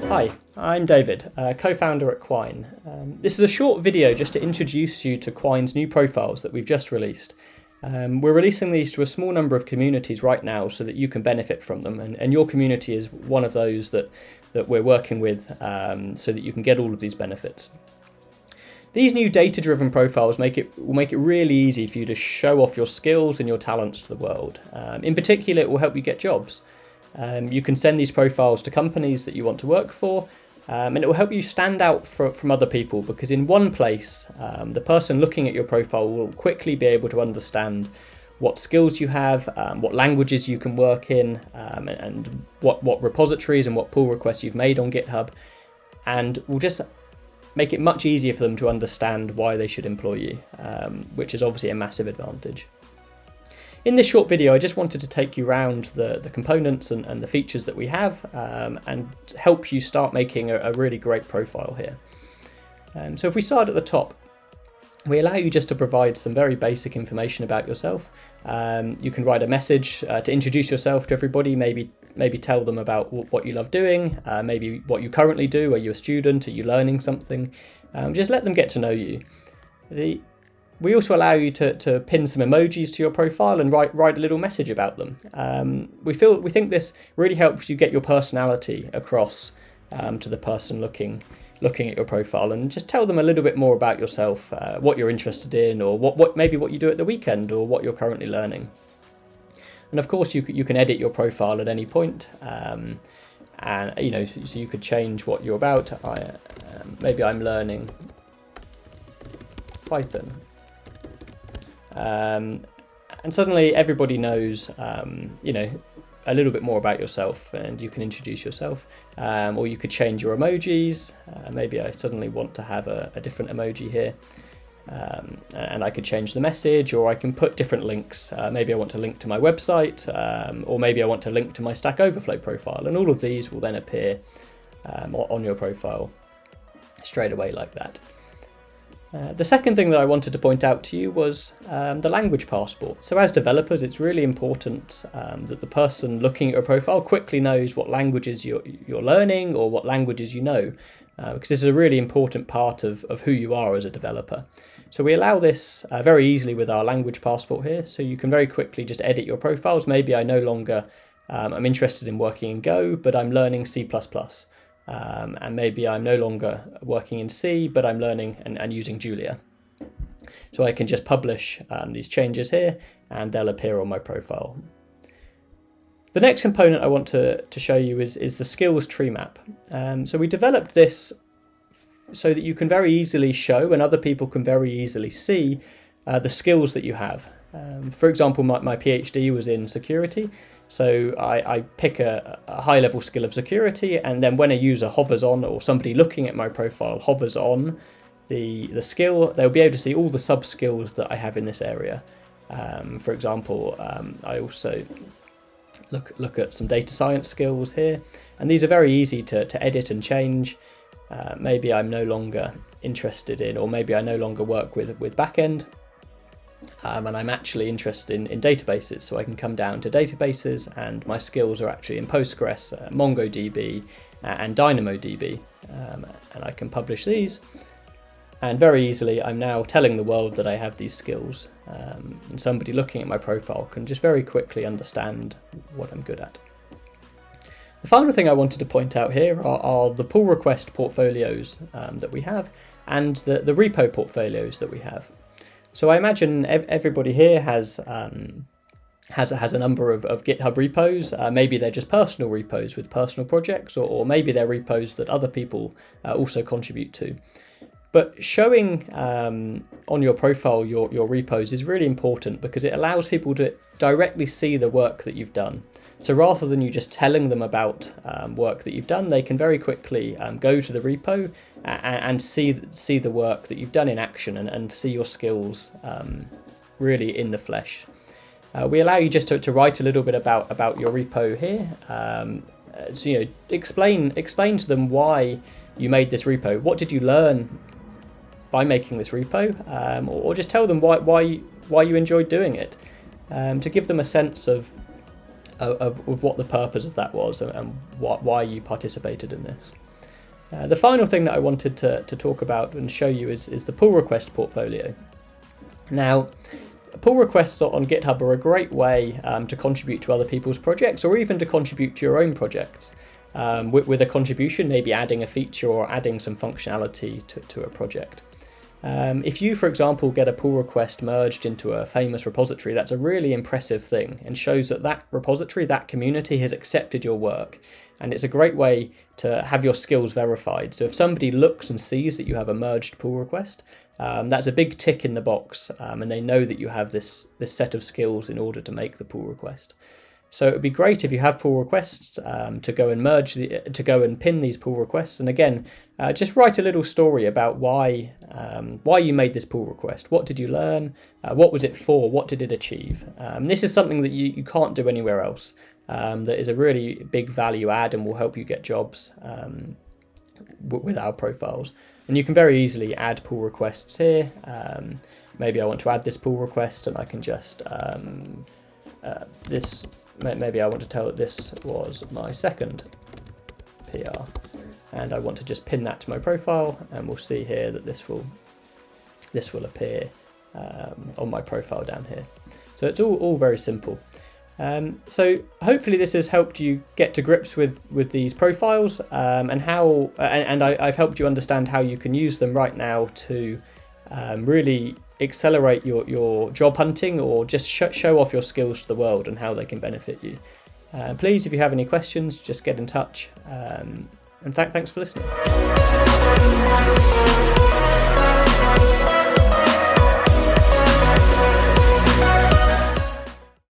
Hi, I'm David, co-founder at Quine. This is a short video just to introduce you to Quine's new profiles that we've just released. We're releasing these to a small number of communities right now so that you can benefit from them, and your community is one of those that we're working with so that you can get all of these benefits. These new data-driven profiles will make it really easy for you to show off your skills and your talents to the world. In particular, it will help you get jobs. You can send these profiles to companies that you want to work for, and it will help you stand out from other people, because in one place, the person looking at your profile will quickly be able to understand what skills you have, what languages you can work in, and what repositories and what pull requests you've made on GitHub, and will just make it much easier for them to understand why they should employ you, which is obviously a massive advantage. In this short video, I just wanted to take you around the components and the features that we have, and help you start making a really great profile here. So if we start at the top, we allow you just to provide some very basic information about yourself. You can write a message to introduce yourself to everybody, maybe tell them about what you love doing, maybe what you currently do. Are you a student? Are you learning something? Just let them get to know you. We also allow you to pin some emojis to your profile and write a little message about them. We think this really helps you get your personality across to the person looking at your profile, and just tell them a little bit more about yourself, what you're interested in, or what you do at the weekend, or what you're currently learning. And of course, you can edit your profile at any point, and so you could change what you're about. Maybe I'm learning Python. And suddenly everybody knows, a little bit more about yourself, and you can introduce yourself. Or you could change your emojis. Maybe I suddenly want to have a different emoji here. And I could change the message, or I can put different links. Maybe I want to link to my website, or maybe I want to link to my Stack Overflow profile. And all of these will then appear on your profile straight away like that. The second thing that I wanted to point out to you was the language passport. So as developers, it's really important that the person looking at your profile quickly knows what languages you're learning, or what languages you know, because this is a really important part of who you are as a developer. So we allow this very easily with our language passport here, so you can very quickly just edit your profiles. Maybe I no longer I'm interested in working in Go, but I'm learning C++. And maybe I'm no longer working in C, but I'm learning and using Julia. So I can just publish these changes here, and they'll appear on my profile. The next component I want to show you is the skills tree map. So we developed this so that you can very easily show, and other people can very easily see, the skills that you have. For example, my PhD was in security, so I pick a high-level skill of security, and then when a user hovers on, or somebody looking at my profile hovers on the skill, they'll be able to see all the sub-skills that I have in this area. For example, I also look at some data science skills here, and these are very easy to edit and change. Maybe I'm no longer interested in, or maybe I no longer work with backend. And I'm actually interested in databases, so I can come down to databases, and my skills are actually in Postgres, MongoDB, and DynamoDB, and I can publish these, and very easily I'm now telling the world that I have these skills, and somebody looking at my profile can just very quickly understand what I'm good at. The final thing I wanted to point out here are the pull request portfolios that we have, and the repo portfolios that we have. So I imagine everybody here has a number of GitHub repos. Maybe they're just personal repos with personal projects, or maybe they're repos that other people also contribute to. But showing on your profile your repos is really important, because it allows people to directly see the work that you've done. So rather than you just telling them about work that you've done, they can very quickly go to the repo and see the work that you've done in action, and see your skills really in the flesh. We allow you just to write a little bit about your repo here. So explain to them why you made this repo. What did you learn by making this repo? Or just tell them why you enjoyed doing it, to give them a sense of what the purpose of that was, and why you participated in this. The final thing that I wanted to talk about and show you is the pull request portfolio. Now, pull requests on GitHub are a great way to contribute to other people's projects, or even to contribute to your own projects with a contribution, maybe adding a feature or adding some functionality to a project. If you, for example, get a pull request merged into a famous repository, that's a really impressive thing and shows that that repository, that community has accepted your work. And it's a great way to have your skills verified. So if somebody looks and sees that you have a merged pull request, that's a big tick in the box, and they know that you have this set of skills in order to make the pull request. So it would be great if you have pull requests to go and pin these pull requests. And again, just write a little story about why you made this pull request. What did you learn? What was it for? What did it achieve? This is something that you can't do anywhere else. That is a really big value add and will help you get jobs with our profiles. And you can very easily add pull requests here. Maybe I want to add this pull request, and I can just maybe I want to tell it this was my second PR, and I want to just pin that to my profile, and we'll see here that this will appear on my profile down here. So it's all very simple. So hopefully this has helped you get to grips with these profiles and how I've helped you understand how you can use them right now to really accelerate your job hunting, or just show off your skills to the world and how they can benefit you. Please, if you have any questions, just get in touch. And thanks for listening.